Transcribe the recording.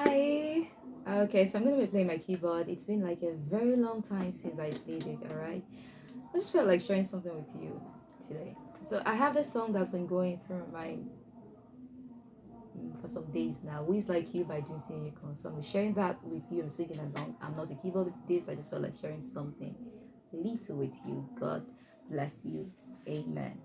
Hi. Okay, so I'm gonna be playing my keyboard. It's been like a very long time since I played it, alright? I just felt like sharing something with you today. So I have this song that's been going through my mind for some days now. Who is Like You by Juicy Unicorn. So I'm sharing that with you. I'm singing along. I'm not a keyboardist. I just felt like sharing something little with you. God bless you. Amen.